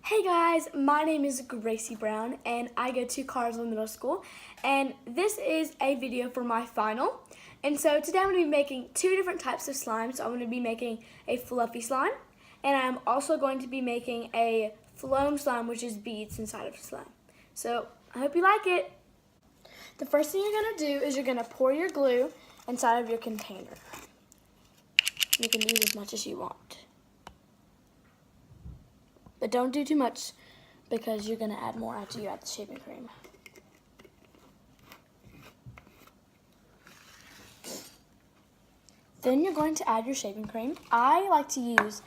Hey guys, my name is Gracie Brown and I go to Carswell Middle School, and this is a video for my final. And so today I'm going to be making two different types of slime. So I'm going to be making a fluffy slime, and I'm also going to be making a foam slime, which is beads inside of the slime. So I hope you like it. The first thing you're going to do is you're going to pour your glue inside of your container. You can use as much as you want. But don't do too much because you're going to add more after you add the shaving cream. Then you're going to add your shaving cream. I like to use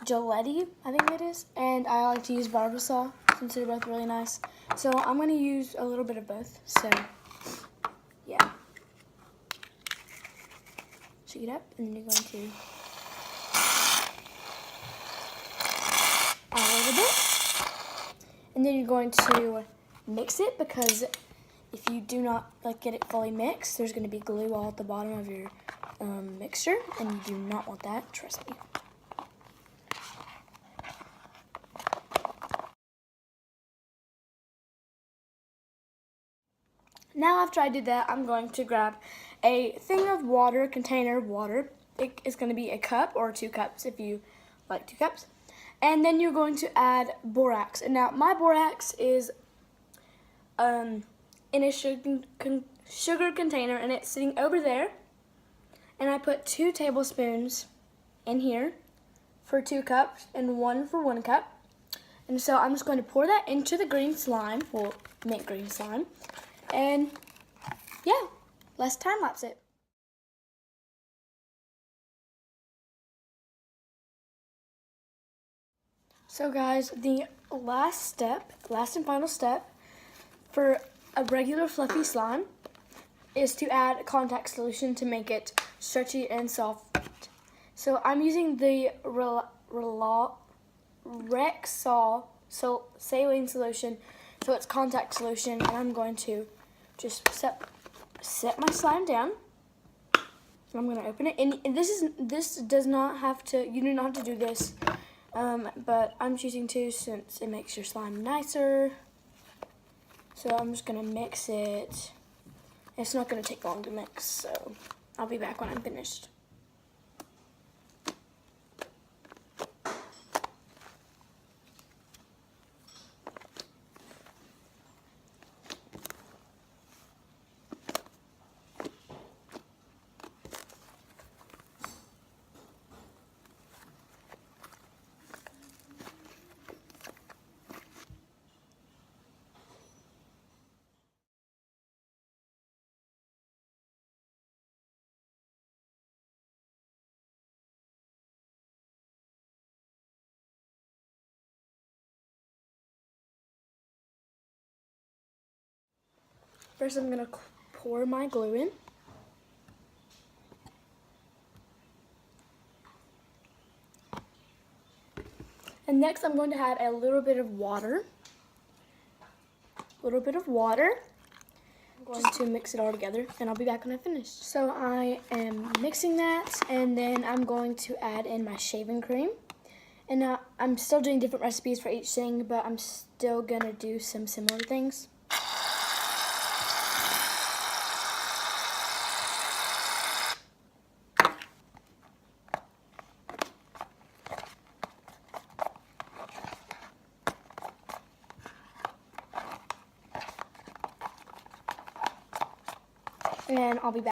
Gillette, I think it is, and I like to use Barbasol since they're both really nice. So I'm going to use a little bit of both. So, yeah. Shake it up, and then you're going to add a little bit, and then you're going to mix it, because if you do not get it fully mixed, there's going to be glue all at the bottom of your mixture, and you do not want that, trust me. Now after I did that, I'm going to grab a thing of water, container of water. It is going to be a cup or 2 cups if you like 2 cups. And then you're going to add borax. And now my borax is in a sugar container, and it's sitting over there. And I put 2 tablespoons in here for 2 cups and 1 for 1 cup. And so I'm just going to pour that into the green slime, well, mint green slime. And yeah, let's time lapse it. So guys, the last and final step for a regular fluffy slime is to add contact solution to make it stretchy and soft. So I'm using the Rexall saline solution, so it's contact solution, and I'm going to just set my slime down. I'm going to open it, and this does not have to, you do not have to do this, but I'm choosing to since it makes your slime nicer. So I'm just going to mix it. It's not going to take long to mix, so I'll be back when I'm finished. First, I'm going to pour my glue in. And next, I'm going to add a little bit of water. Just to mix it all together, and I'll be back when I finish. So I am mixing that, and then I'm going to add in my shaving cream. And now I'm still doing different recipes for each thing, but I'm still going to do some similar things. And I'll be back.